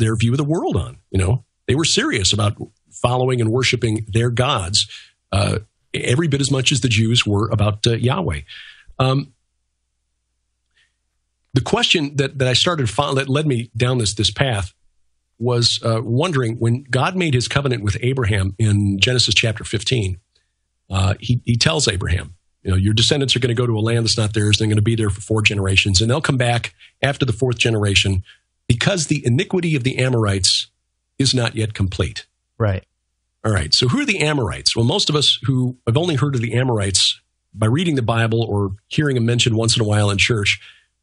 their view of the world on. They were serious about following and worshiping their gods every bit as much as the Jews were about Yahweh. The question that I started that led me down this path was wondering, when God made his covenant with Abraham in Genesis chapter 15, he tells Abraham, your descendants are going to go to a land that's not theirs. They're going to be there for 4 generations, and they'll come back after the 4th generation because the iniquity of the Amorites is not yet complete. Right. All right. So who are the Amorites? Well, most of us who have only heard of the Amorites by reading the Bible or hearing them mentioned once in a while in church,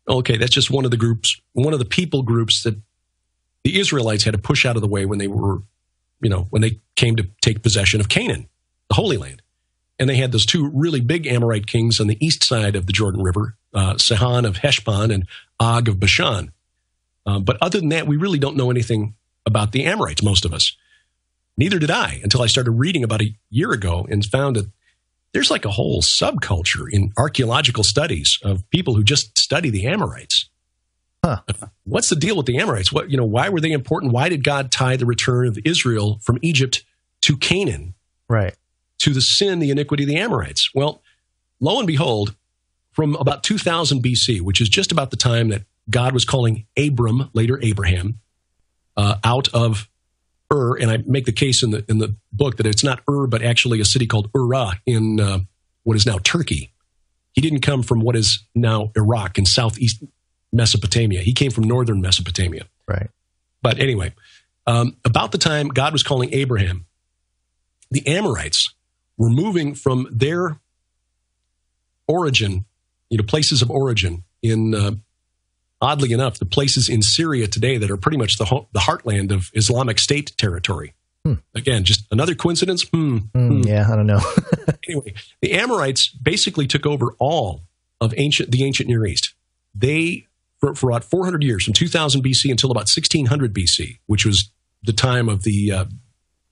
okay, that's just one of the groups, one of the people groups that the Israelites had to push out of the way when they were, when they came to take possession of Canaan, the Holy Land. And they had those 2 really big Amorite kings on the east side of the Jordan River, Sihon of Heshbon and Og of Bashan. But other than that, we really don't know anything about the Amorites, most of us. Neither did I until I started reading about a year ago and found that there's like a whole subculture in archaeological studies of people who just study the Amorites. Huh. What's the deal with the Amorites? Why were they important? Why did God tie the return of Israel from Egypt to Canaan? Right. To the iniquity of the Amorites. Well, lo and behold, from about 2000 BC, which is just about the time that God was calling Abram, later Abraham, out of Ur, and I make the case in the book that it's not Ur, but actually a city called Urah in what is now Turkey. He didn't come from what is now Iraq in southeast Mesopotamia. He came from northern Mesopotamia. Right. But anyway, about the time God was calling Abraham, the Amorites were moving from their origin, places of origin in, oddly enough, the places in Syria today that are pretty much the heartland of Islamic State territory. Again, just another coincidence? Yeah, I don't know. Anyway, the Amorites basically took over all of the ancient Near East. They, for about 400 years, from 2000 BC until about 1600 BC, which was the time of the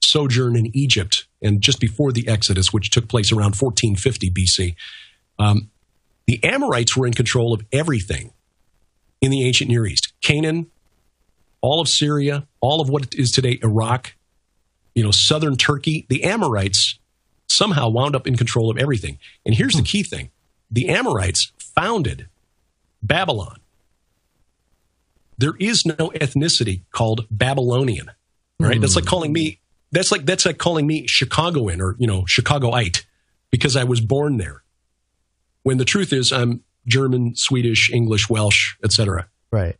sojourn in Egypt, and just before the Exodus, which took place around 1450 BC, the Amorites were in control of everything in the ancient Near East. Canaan, all of Syria, all of what is today Iraq, southern Turkey. The Amorites somehow wound up in control of everything. And here's the key thing. The Amorites founded Babylon. There is no ethnicity called Babylonian. Right? That's like calling me Chicagoan or, Chicagoite because I was born there. When the truth is I'm German, Swedish, English, Welsh, etc. Right.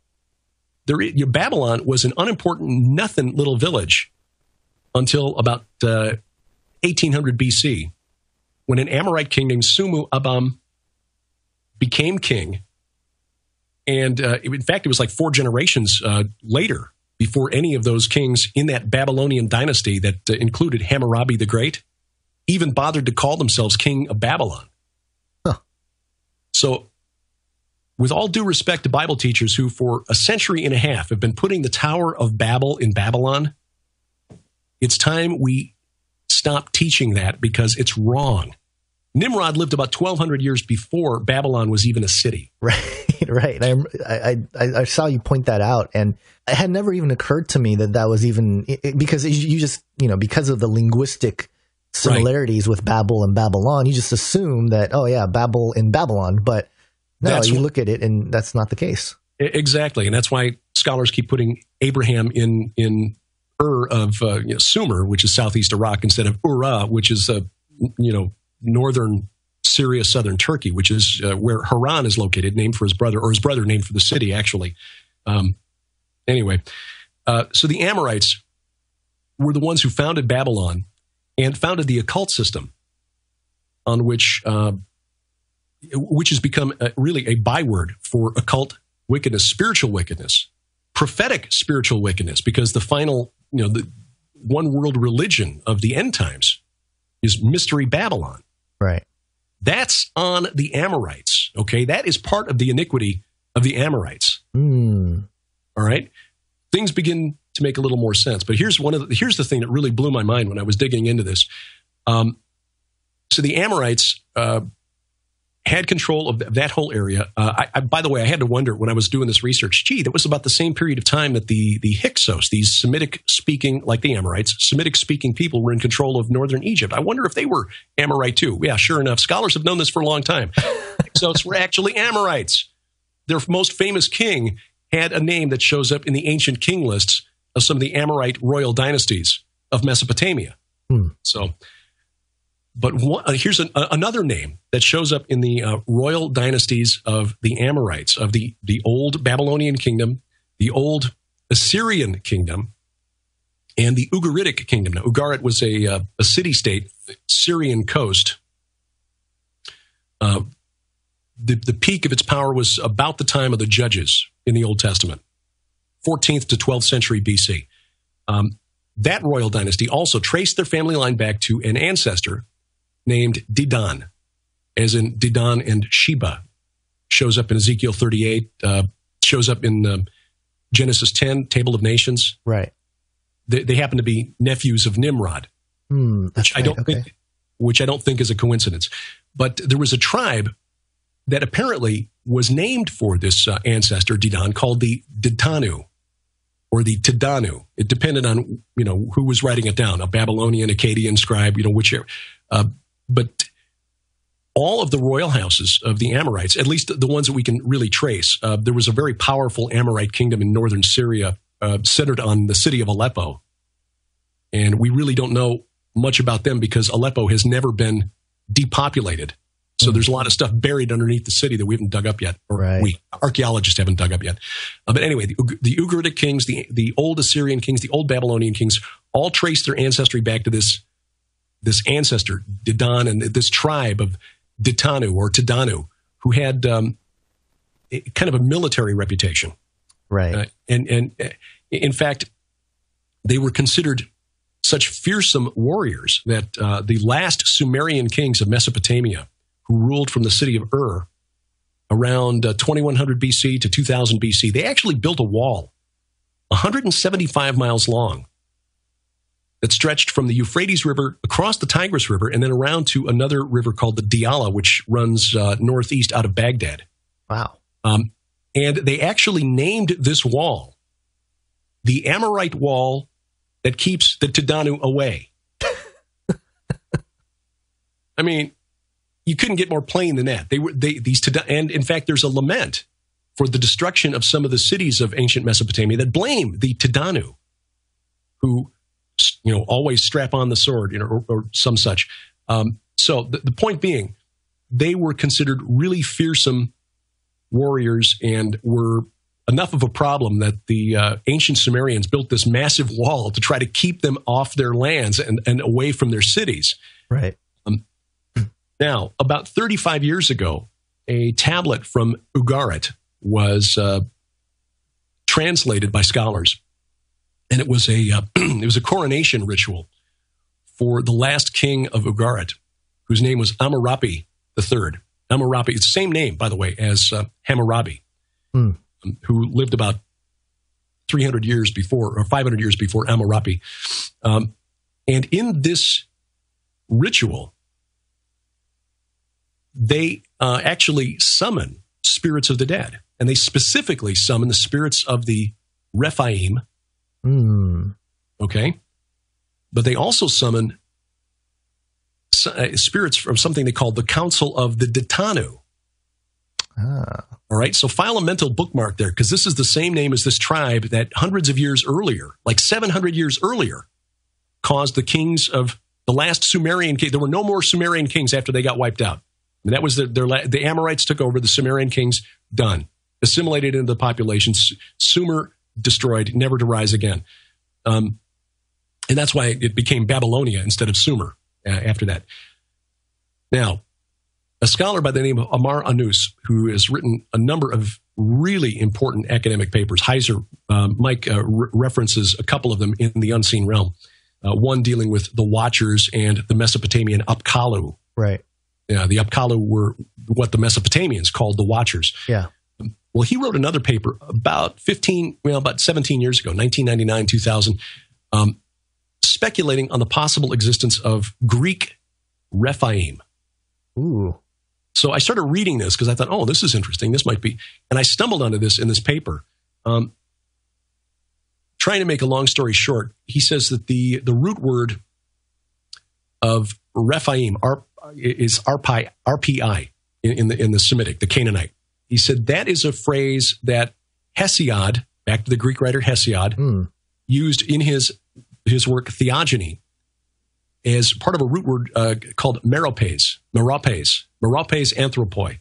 Babylon was an unimportant, nothing little village until about 1800 BC, when an Amorite king named Sumu Abam became king. And in fact, it was like 4 generations later before any of those kings in that Babylonian dynasty that included Hammurabi the Great even bothered to call themselves king of Babylon. Huh. So, with all due respect to Bible teachers who for a century and a half have been putting the Tower of Babel in Babylon, it's time we stop teaching that because it's wrong. Nimrod lived about 1,200 years before Babylon was even a city. Right. I saw you point that out, and it had never even occurred to me that was even because you just, because of the linguistic similarities with Babel and Babylon, you just assume that, Babel in Babylon, but no, you look at it and that's not the case. Exactly. And that's why scholars keep putting Abraham in Ur of Sumer, which is southeast Iraq, instead of Urah, which is northern Syria, southern Turkey, which is where Haran is located, named for his brother, or his brother named for the city, actually. Anyway, so the Amorites were the ones who founded Babylon and founded the occult system, on which has become really a byword for occult wickedness, spiritual wickedness, prophetic spiritual wickedness, because the final, the one world religion of the end times is Mystery Babylon. Right. That's on the Amorites, okay? That is part of the iniquity of the Amorites. All right? Things begin to make a little more sense. But here's the thing that really blew my mind when I was digging into this. So the Amorites had control of that whole area. By the way, I had to wonder when I was doing this research, that was about the same period of time that the Hyksos, these Semitic-speaking, like the Amorites, Semitic-speaking people were in control of northern Egypt. I wonder if they were Amorite too. Yeah, sure enough. Scholars have known this for a long time. Hyksos were actually Amorites. Their most famous king had a name that shows up in the ancient king lists of some of the Amorite royal dynasties of Mesopotamia. But here's another name that shows up in the royal dynasties of the Amorites, of the old Babylonian kingdom, the old Assyrian kingdom, and the Ugaritic kingdom. Now, Ugarit was a city-state, Syrian coast. The peak of its power was about the time of the Judges in the Old Testament, 14th to 12th century BC. That royal dynasty also traced their family line back to an ancestor named Dedan, as in Dedan and Sheba. Shows up in Ezekiel 38, shows up in Genesis 10, Table of Nations. Right. They happen to be nephews of Nimrod, which I don't think is a coincidence. But there was a tribe that apparently was named for this ancestor, Dedan, called the Ditanu, or the Tidanu. It depended on, who was writing it down, a Babylonian, Akkadian scribe, whichever. But all of the royal houses of the Amorites, at least the ones that we can really trace, there was a very powerful Amorite kingdom in northern Syria centered on the city of Aleppo. And we really don't know much about them because Aleppo has never been depopulated. So there's a lot of stuff buried underneath the city that we haven't dug up yet, or archaeologists haven't dug up yet. But anyway, the Ugaritic kings, the old Assyrian kings, the old Babylonian kings, all trace their ancestry back to this ancestor, Dedan, and this tribe of Ditanu or Tidanu, who had kind of a military reputation. Right. And in fact, they were considered such fearsome warriors that the last Sumerian kings of Mesopotamia, who ruled from the city of Ur around 2100 BC to 2000 BC, they actually built a wall 175 miles long that stretched from the Euphrates River across the Tigris River and then around to another river called the Diyala, which runs northeast out of Baghdad. Wow. And they actually named this wall the Amorite Wall that keeps the Tidanu away. I mean, you couldn't get more plain than that. And in fact, there's a lament for the destruction of some of the cities of ancient Mesopotamia that blame the Tidanu, who always strap on the sword, or some such. So the point being, they were considered really fearsome warriors and were enough of a problem that the ancient Sumerians built this massive wall to try to keep them off their lands and away from their cities. Right. Now, about 35 years ago, a tablet from Ugarit was translated by scholars, and it was a coronation ritual for the last king of Ugarit, whose name was Hammurabi III. Hammurabi, it's the same name, by the way, as Hammurabi, who lived about 300 years before, or 500 years before Hammurabi. And in this ritual, they actually summon spirits of the dead. And they specifically summon the spirits of the Rephaim. Okay? But they also summon spirits from something they called the Council of the Ditanu. All right? So file a mental bookmark there, because this is the same name as this tribe that hundreds of years earlier, like 700 years earlier, caused the kings of the last Sumerian king. There were no more Sumerian kings after they got wiped out. And that was the Amorites took over, the Sumerian kings, done. Assimilated into the population, Sumer destroyed, never to rise again. And that's why it became Babylonia instead of Sumer after that. Now, a scholar by the name of Amar Anus, who has written a number of really important academic papers, Heiser, Mike references a couple of them in the Unseen Realm, one dealing with the Watchers and the Mesopotamian Apkallu. Right. Yeah, the Apkallu were what the Mesopotamians called the Watchers. Yeah. Well, he wrote another paper about 17 years ago, 1999, 2000, speculating on the possible existence of Greek Rephaim. Ooh. So I started reading this because I thought, oh, this is interesting. This might be. And I stumbled onto this in this paper. Trying to make a long story short, he says that the root word of Rephaim is RPI in the Semitic, the Canaanite. He said that is a phrase that Hesiod, back to the Greek writer Hesiod, used in his work Theogony as part of a root word called meropes anthropoi.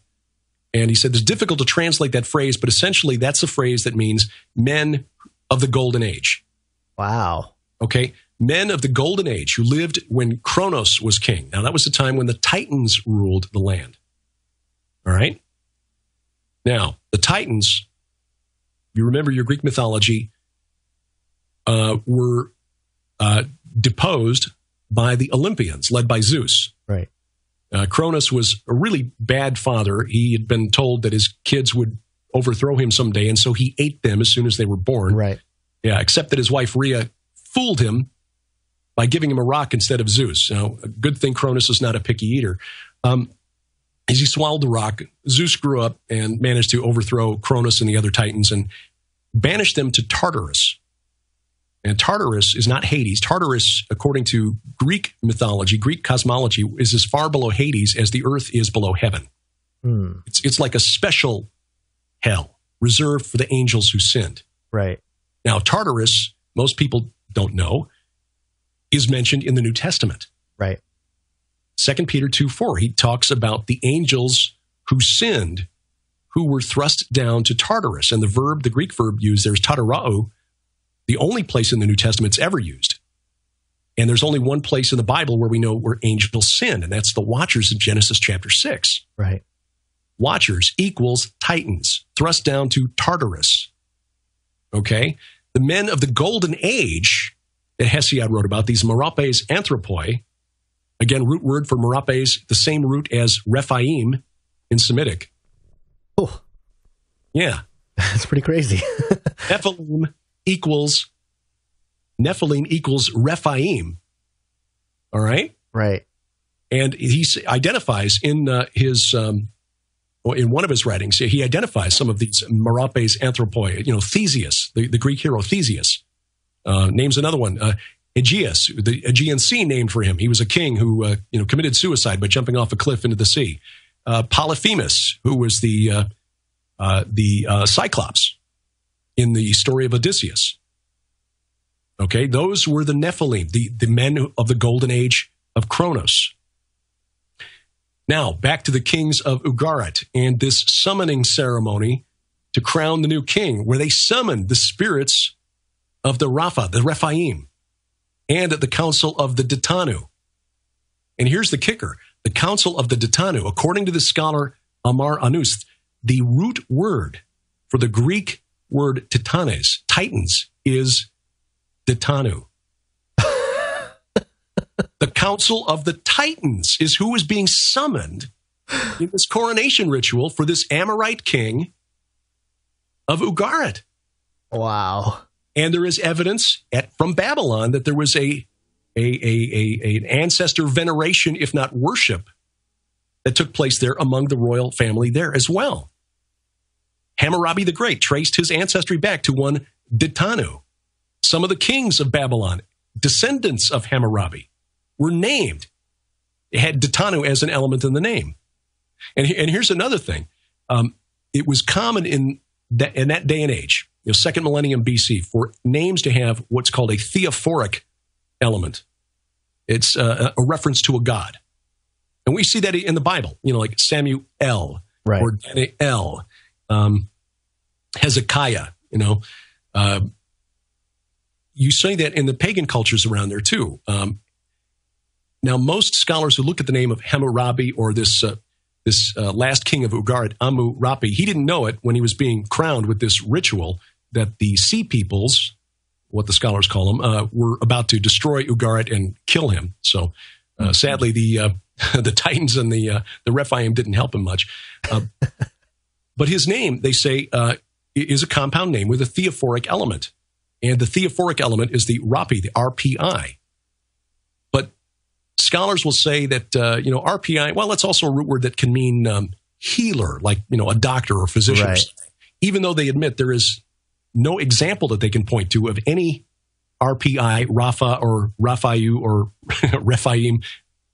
And he said it's difficult to translate that phrase, but essentially that's a phrase that means men of the golden age. Wow. Okay. Men of the golden age who lived when Kronos was king. Now, that was the time when the Titans ruled the land. All right. Now, the Titans, you remember your Greek mythology, were deposed by the Olympians, led by Zeus. Right. Cronus was a really bad father. He had been told that his kids would overthrow him someday, and so he ate them as soon as they were born. Right. Yeah, except that his wife Rhea fooled him by giving him a rock instead of Zeus. Now, a good thing Cronus is not a picky eater. As he swallowed the rock, Zeus grew up and managed to overthrow Cronus and the other Titans and banished them to Tartarus. And Tartarus is not Hades. Tartarus, according to Greek mythology, Greek cosmology, is as far below Hades as the earth is below heaven. It's like a special hell reserved for the angels who sinned. Right. Now, Tartarus, most people don't know, is mentioned in the New Testament. Right. 2 Peter 2:4, he talks about the angels who sinned, who were thrust down to Tartarus. And the Greek verb used there is tatarao, the only place in the New Testament it's ever used. And there's only one place in the Bible where we know where angels sinned, and that's the Watchers in Genesis chapter 6. Right. Watchers equals Titans, thrust down to Tartarus. Okay? The men of the golden age that Hesiod wrote about, these meropes anthropoi, again, root word for meropes, the same root as Rephaim in Semitic. Oh. Yeah. That's pretty crazy. Nephilim equals Rephaim. All right? Right. And he identifies in in one of his writings, he identifies some of these meropes anthropoi. Theseus, the Greek hero Theseus, names another one. Aegeus, the Aegean Sea named for him. He was a king who committed suicide by jumping off a cliff into the sea. Polyphemus, who was the Cyclops in the story of Odysseus. Okay, those were the Nephilim, the men of the golden age of Kronos. Now, back to the kings of Ugarit and this summoning ceremony to crown the new king, where they summoned the spirits of the Rephaim, and at the council of the Ditanu. And here's the kicker. The council of the Ditanu, according to the scholar Amar Anust, the root word for the Greek word Titans, is Ditanu. The council of the Titans is who is being summoned in this coronation ritual for this Amorite king of Ugarit. Wow. And there is evidence from Babylon that there was an ancestor veneration, if not worship, that took place there among the royal family there as well. Hammurabi the Great traced his ancestry back to one Ditanu. Some of the kings of Babylon, descendants of Hammurabi, were named. It had Ditanu as an element in the name. And here's another thing. It was common in that day and age, second millennium BC, for names to have what's called a theophoric element. It's a reference to a god. And we see that in the Bible, like Samuel, right, or Daniel, Hezekiah, you say that in the pagan cultures around there too. Now, most scholars who look at the name of Hammurabi or this last king of Ugarit, Amurapi, he didn't know it when he was being crowned with this ritual that the sea peoples, what the scholars call them, were about to destroy Ugarit and kill him. So sadly, the Titans and the Rephaim didn't help him much. But his name, they say, is a compound name with a theophoric element. And the theophoric element is the Rapi, the RPI. But scholars will say that, RPI, well, that's also a root word that can mean healer, like, a doctor or physician. Right. Even though they admit there is no example that they can point to of any RPI, Rapha or Raphayu or Rephaim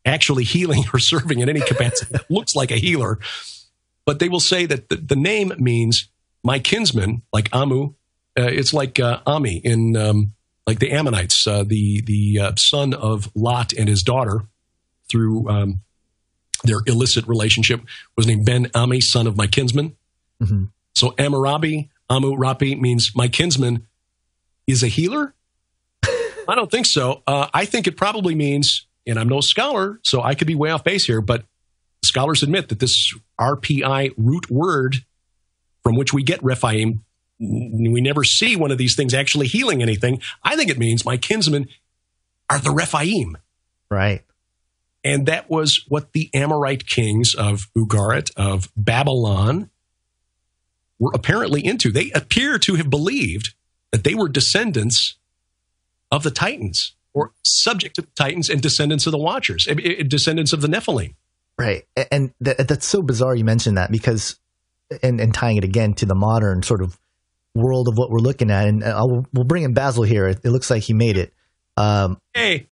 actually healing or serving in any capacity that looks like a healer. But they will say that the name means my kinsman, like Amu. It's like Ami in like the Ammonites, the son of Lot and his daughter through their illicit relationship was named Ben Ami, son of my kinsman. Mm-hmm. So Amurabi, Amu Rapi means my kinsman is a healer? I don't think so. I think it probably means, and I'm no scholar, so I could be way off base here, but scholars admit that this RPI root word from which we get Rephaim, we never see one of these things actually healing anything. I think it means my kinsmen are the Rephaim. Right. And that was what the Amorite kings of Ugarit, of Babylon, were apparently into. They appear to have believed that they were descendants of the Titans, or subject to the Titans and descendants of the Watchers, descendants of the Nephilim. Right. And that's so bizarre you mentioned that, because, and tying it again to the modern sort of world of what we're looking at, and we'll bring in Basil here. It looks like he made it. Hey.